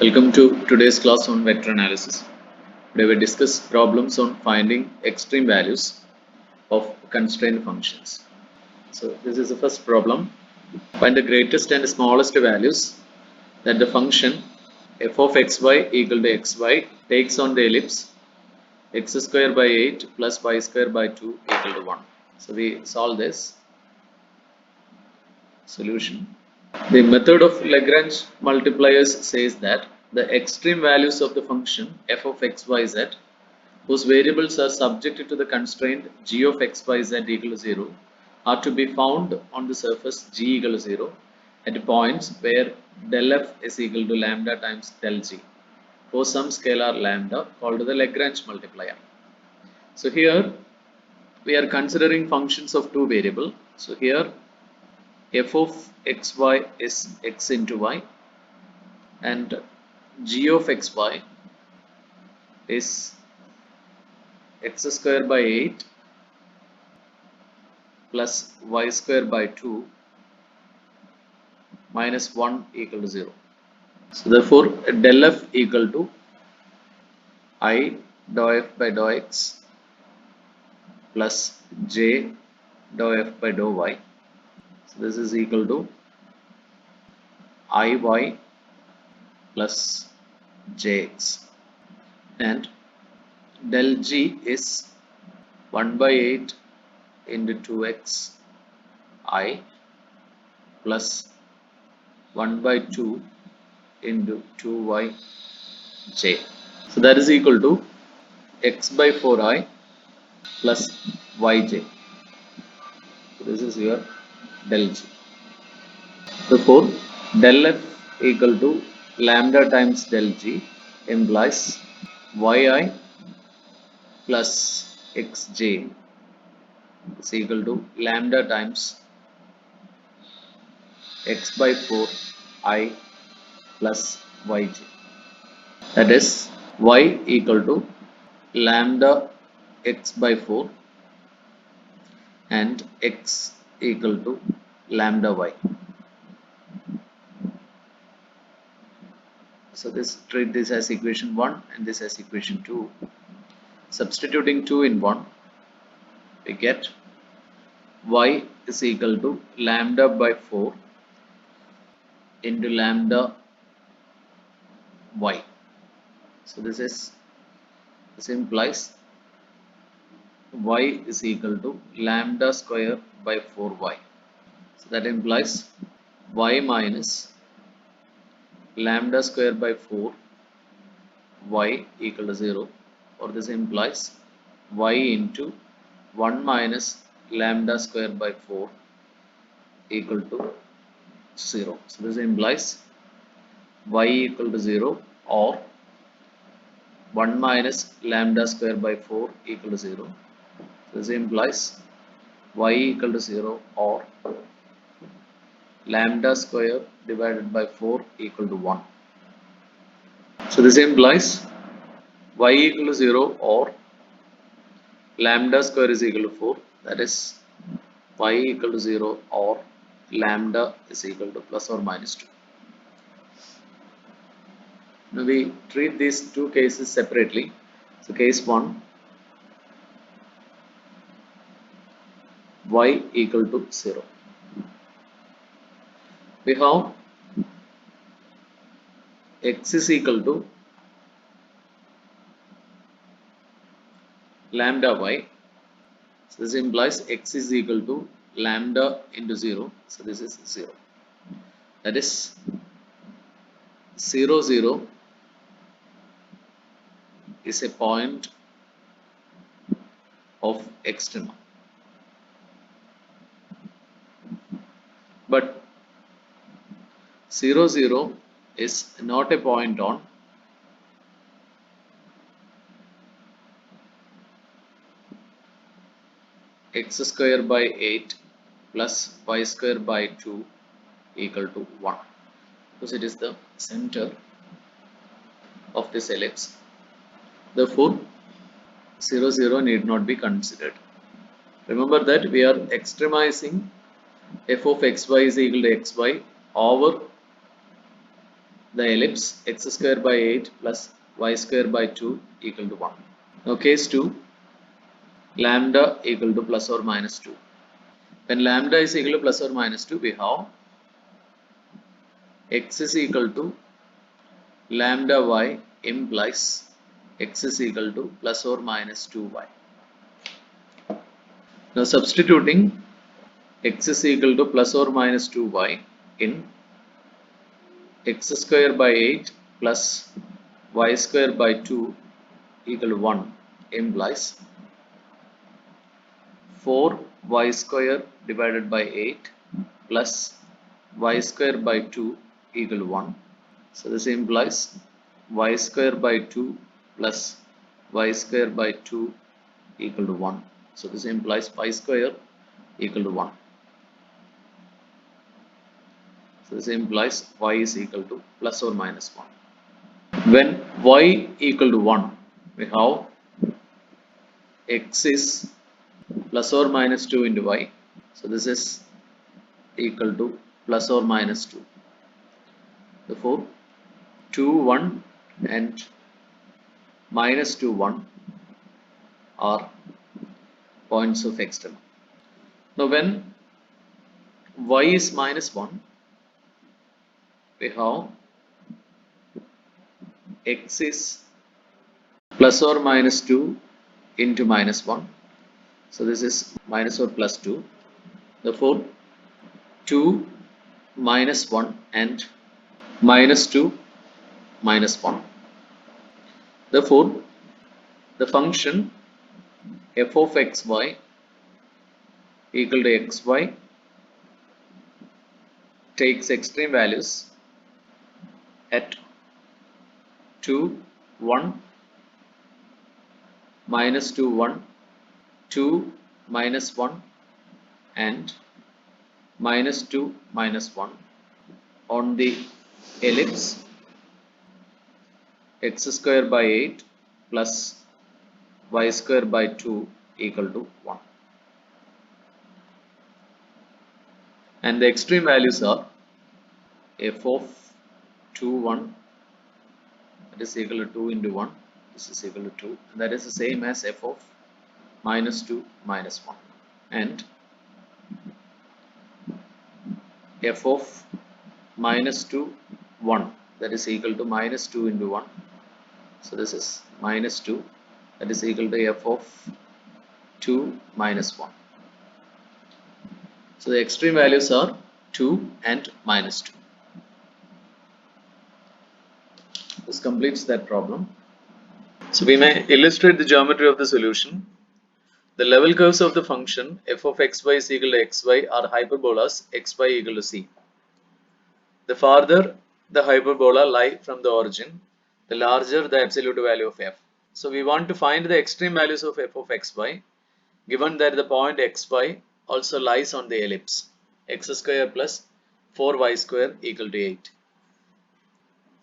Welcome to today's class on vector analysis. Today we discuss problems on finding extreme values of constraint functions. So this is the first problem. Find the greatest and smallest values that the function f of xy equal to xy takes on the ellipse x square by 8 plus y square by 2 equal to 1. So we solve this solution. The method of Lagrange multipliers says that the extreme values of the function f of xyz whose variables are subject to the constraint g of xyz equal to 0 are to be found on the surface g equal to 0 at points where del f is equal to lambda times del g for some scalar lambda called the Lagrange multiplier. So here we are considering functions of two variables. So here f of xy is x into y and g of xy is x square by 8 plus y square by 2 minus 1 equal to 0. So therefore del f equal to I dou f by dou x plus j dou f by dou y. So this is equal to Iy plus jx and del g is 1 by 8 into 2x I plus 1 by 2 into 2y j. So that is equal to x by 4i plus yj. So this is your del g. Therefore, del f equal to lambda times del g implies yi plus xj is equal to lambda times x by 4 I plus yj. That is y equal to lambda x by 4 and x equal to lambda y. So treat this as equation 1 and this as equation 2. Substituting 2 in 1, we get y is equal to lambda by 4 into lambda y. So this implies y is equal to lambda square by 4y. So that implies y minus lambda square by 4 y equal to 0, or this implies y into 1 minus lambda square by 4 equal to 0. So this implies y equal to 0 or 1 minus lambda square by 4 equal to 0. So this implies y equal to 0 or lambda square divided by 4 equal to 1. So this implies y equal to 0 or lambda square is equal to 4, that is y equal to 0 or lambda is equal to plus or minus 2. Now we treat these two cases separately. So case 1, y equal to 0. We have x is equal to lambda y. So this implies x is equal to lambda into 0. So this is 0. That is 0, 0 is a point of extrema. But 0, 0 is not a point on x square by 8 plus y square by 2 equal to 1, because it is the center of this ellipse. Therefore 0, 0 need not be considered. Remember that we are extremizing f of xy is equal to xy over the ellipse x square by 8 plus y square by 2 equal to 1. Now case 2, lambda equal to plus or minus 2. When lambda is equal to plus or minus 2, we have x is equal to lambda y implies x is equal to plus or minus 2y. Now substituting x is equal to plus or minus 2y in x square by 8 plus y square by 2 equal to 1 implies 4y square divided by 8 plus y square by 2 equal to 1. So this implies y square by 2 plus y square by 2 equal to 1. So this implies pi square equal to 1. So this implies y is equal to plus or minus 1. When y equal to 1, we have x is plus or minus 2 into y. So this is equal to plus or minus 2. Therefore, 2, 1 and minus 2, 1 are points of extrema. Now when y is minus 1, we have x is plus or minus 2 into minus 1. So this is minus or plus 2. Therefore, 2 minus 1 and minus 2 minus 1. Therefore, the function f of xy equal to xy takes extreme values at 2, 1, minus 2, 1, 2, minus 1 and minus 2, minus 1 on the ellipse x square by 8 plus y square by 2 equal to 1. And the extreme values are f of 2, 1, that is equal to 2 into 1, this is equal to 2, and that is the same as f of minus 2 minus 1, and f of minus 2 1, that is equal to minus 2 into 1, so this is minus 2, that is equal to f of 2 minus 1. So the extreme values are 2 and minus 2. This completes that problem. So we may illustrate the geometry of the solution. The level curves of the function f of xy is equal to xy are hyperbolas xy equal to c. The farther the hyperbola lie from the origin, the larger the absolute value of f. So we want to find the extreme values of f of xy given that the point xy also lies on the ellipse x square plus 4y square equal to 8.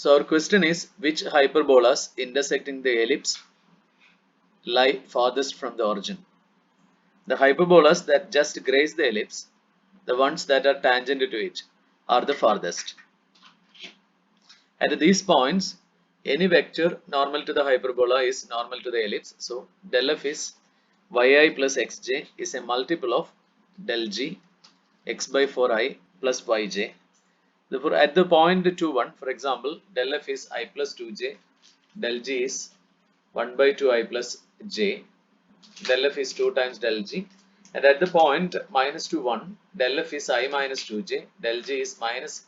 So our question is, which hyperbolas intersecting the ellipse lie farthest from the origin? The hyperbolas that just graze the ellipse, the ones that are tangent to it, are the farthest. At these points, any vector normal to the hyperbola is normal to the ellipse. So del f is yi plus xj is a multiple of del g x by 4i plus yj. Therefore, at the point 2, 1, for example, del f is I plus 2j, del g is 1 by 2i plus j, del f is 2 times del g, and at the point minus 2, 1, del f is I minus 2j, del g is minus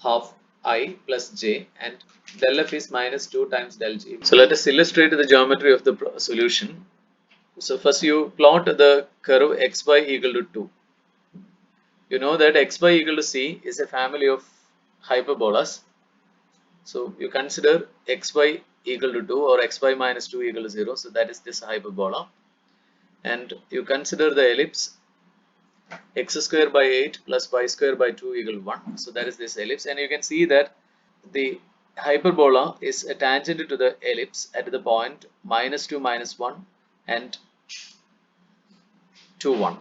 half I plus j, and del f is minus 2 times del g. So let us illustrate the geometry of the solution. So first you plot the curve xy equal to 2. You know that xy equal to c is a family of hyperbolas. So you consider xy equal to 2 or xy minus 2 equal to 0. So that is this hyperbola. And you consider the ellipse x square by 8 plus y square by 2 equal to 1. So that is this ellipse. And you can see that the hyperbola is a tangent to the ellipse at the point minus 2 minus 1 and 2 1.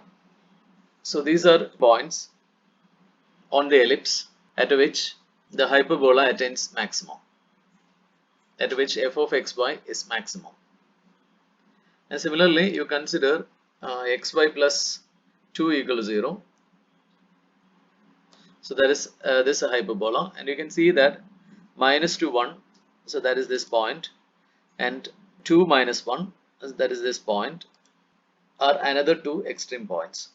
So these are points on the ellipse at which the hyperbola attains maximum, at which f of xy is maximum. And similarly, you consider xy plus 2 equal to 0. So that is this hyperbola, and you can see that minus 2 1, so that is this point, and 2 minus 1, that is this point, are another two extreme points.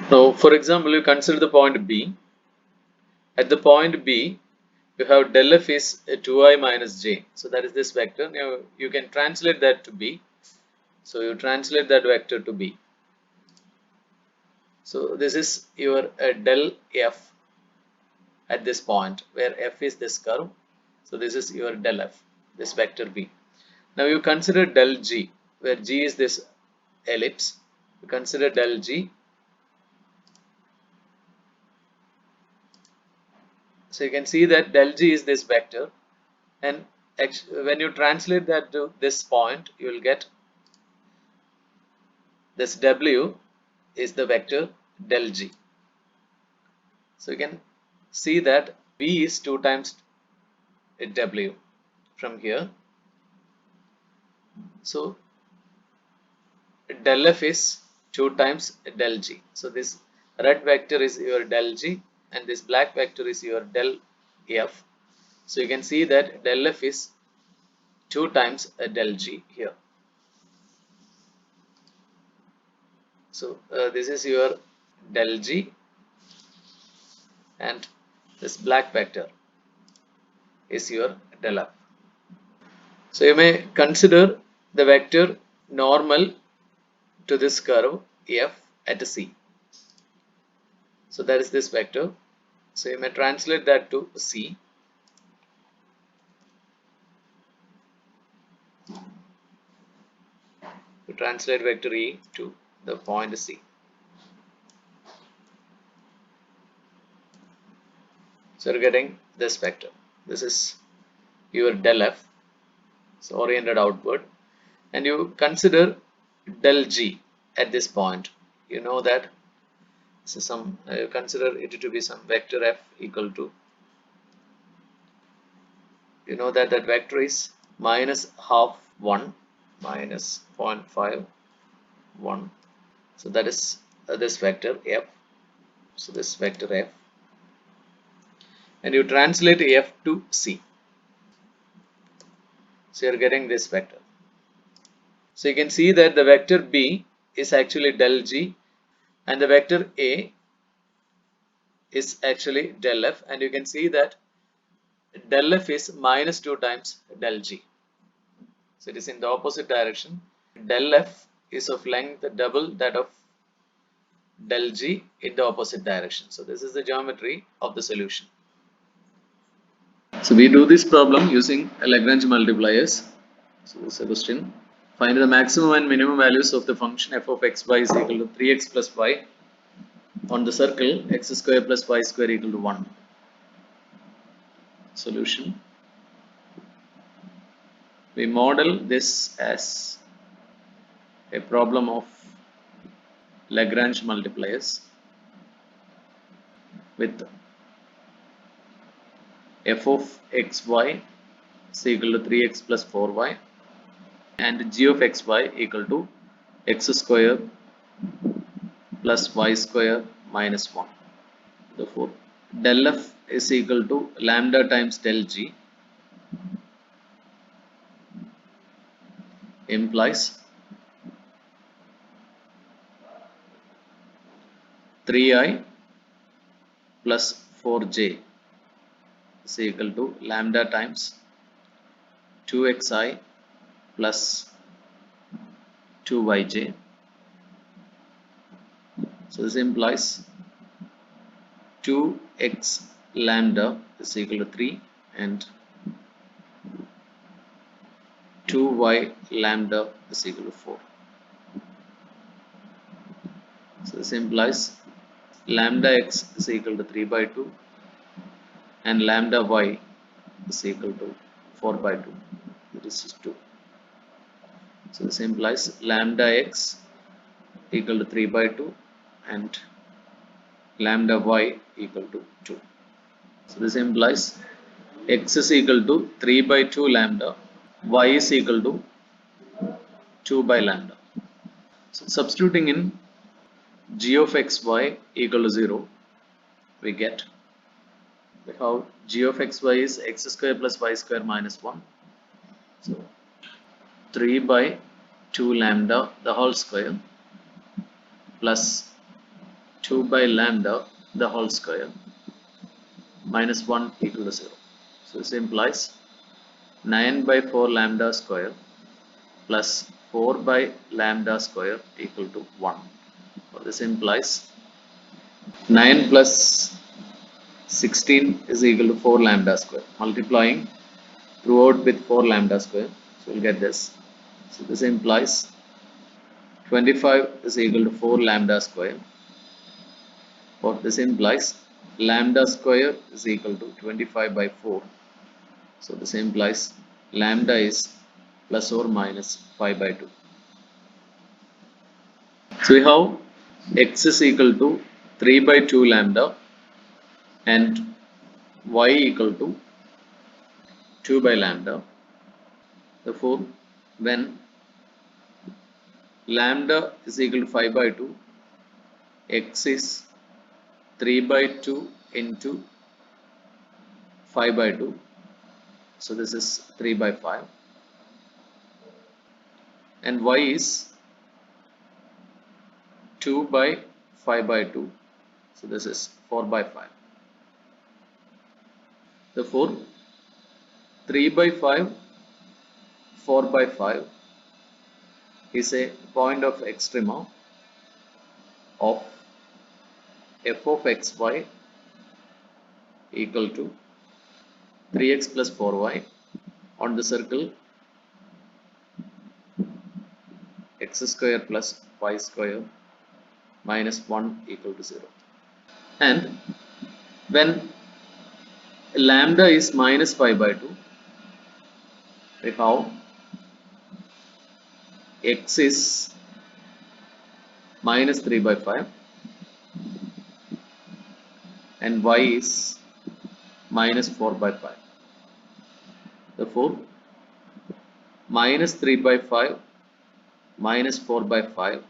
Now, for example, you consider the point B. At the point B, you have del f is 2i minus j, so that is this vector. Now you can translate that to B. So you translate that vector to B. So this is your del f at this point, where f is this curve. So this is your del f, this vector B. Now you consider del g, where g is this ellipse. You consider del g. So you can see that del g is this vector, and when you translate that to this point, you will get this w is the vector del g. So you can see that v is 2 times w from here. So del f is 2 times del g. So this red vector is your del g, and this black vector is your del f. So you can see that del f is 2 times del g here. So this is your del g, and this black vector is your del f. So you may consider the vector normal to this curve f at C. So that is this vector. So you may translate that to C. You translate vector E to the point C. So you're getting this vector. This is your del f, so oriented outward, and you consider del g at this point. You know that this is some, you consider it to be some vector f equal to, you know that that vector is minus half 1 minus 0.5 1. So that is this vector f. So this vector f, and you translate f to C. So you're getting this vector. So you can see that the vector B is actually del G, and the vector A is actually del F, and you can see that del F is minus 2 times del G. So it is in the opposite direction. Del F is of length double that of del G in the opposite direction. So this is the geometry of the solution. So we do this problem using Lagrange multipliers. So this is a question. Find the maximum and minimum values of the function f of xy is equal to 3x plus y on the circle x square plus y square equal to 1. Solution. We model this as a problem of Lagrange multipliers with f of xy is equal to 3x plus 4y and g of xy equal to x square plus y square minus 1. Therefore, del f is equal to lambda times del g implies 3i plus 4j is equal to lambda times 2xi plus 2yj. So this implies 2x lambda is equal to 3 and 2y lambda is equal to 4. So this implies lambda x is equal to 3 by 2 and lambda y is equal to 4 by 2. This is 2. So this implies lambda x equal to 3 by 2 and lambda y equal to 2. So this implies x is equal to 3 by 2 lambda, y is equal to 2 by lambda. So substituting in g of xy equal to 0, we get how g of xy is x square plus y square minus 1. So 3 by 2 lambda the whole square plus 2 by lambda the whole square minus 1 equal to 0. So this implies 9 by 4 lambda square plus 4 by lambda square equal to 1. So this implies 9 plus 16 is equal to 4 lambda square. Multiplying throughout with 4 lambda square. So we'll get this. So this implies 25 is equal to 4 lambda square. Or this implies lambda square is equal to 25 by 4. So this implies lambda is plus or minus 5 by 2. So we have x is equal to 3 by 2 lambda and y equal to 2 by lambda. Therefore, when lambda is equal to 5 by 2, x is 3 by 2 into 5 by 2. So this is 3 by 5. And y is 2 by 5 by 2. So this is 4 by 5. Therefore, 3 by 5, 4 by 5 is a point of extrema of f of xy equal to 3x plus 4y on the circle x square plus y square minus 1 equal to 0. And when lambda is minus 5 by 2, we have x is minus 3 by 5 and y is minus 4 by 5. Therefore, minus 3 by 5 minus 4 by 5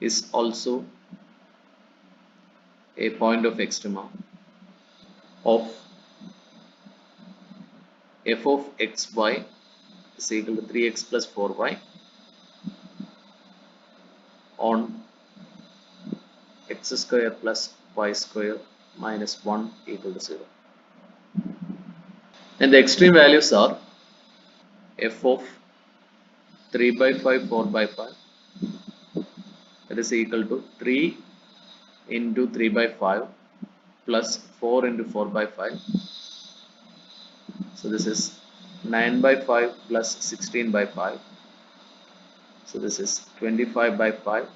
is also a point of extrema of f of xy is equal to 3x plus 4y on x square plus y square minus 1 equal to 0. And the extreme values are f of 3 by 5, 4 by 5, that is equal to 3 into 3 by 5 plus 4 into 4 by 5. So this is 9 by 5 plus 16 by 5. So this is 25 by 5.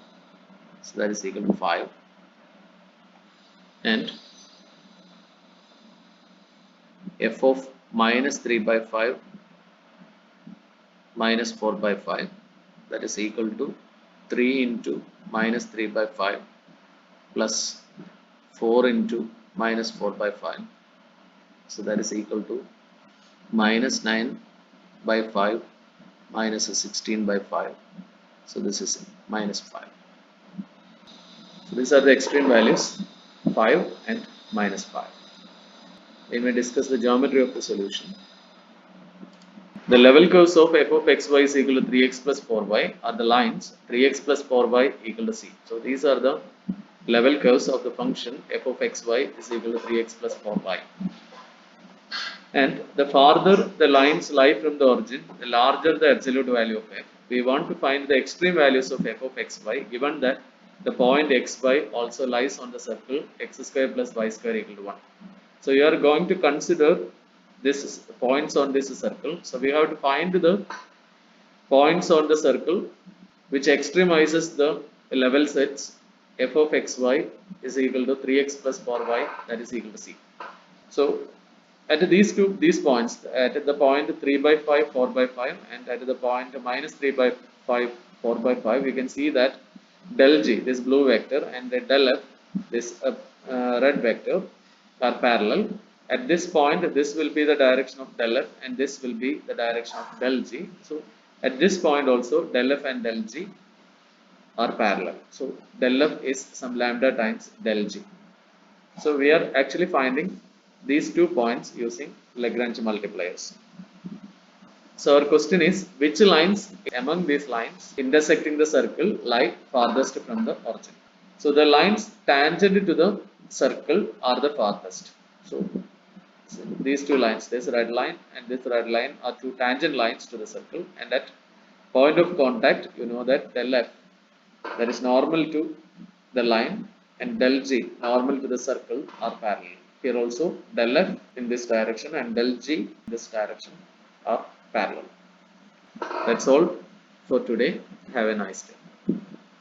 So that is equal to 5. And f of minus 3 by 5 minus 4 by 5, that is equal to 3 into minus 3 by 5 plus 4 into minus 4 by 5. So that is equal to minus 9 by 5 minus 16 by 5. So this is minus 5. So these are the extreme values, 5 and minus 5. We may discuss the geometry of the solution. The level curves of f of xy is equal to 3x plus 4y are the lines 3x plus 4y equal to c. So these are the level curves of the function f of xy is equal to 3x plus 4y. And the farther the lines lie from the origin, the larger the absolute value of f. We want to find the extreme values of f of xy given that the point xy also lies on the circle x square plus y square equal to 1. So you are going to consider this points on this circle. So we have to find the points on the circle which extremizes the level sets f of xy is equal to 3x plus 4y, that is equal to c. So at these points, at the point 3 by 5, 4 by 5 and at the point minus 3 by 5, 4 by 5, we can see that del g, this blue vector, and the del f, this red vector, are parallel, At this point, this will be the direction of del f and this will be the direction of del g. So at this point also del f and del g are parallel. So del f is some lambda times del g. So we are actually finding these 2 points using Lagrange multipliers. So our question is, which lines among these lines intersecting the circle lie farthest from the origin? So the lines tangent to the circle are the farthest. So these 2 lines, this red line and this red line, are 2 tangent lines to the circle, and at point of contact you know that del f, that is normal to the line, and del g, normal to the circle, are parallel. Here also del f in this direction and del g in this direction are parallel. That's all for today. Have a nice day.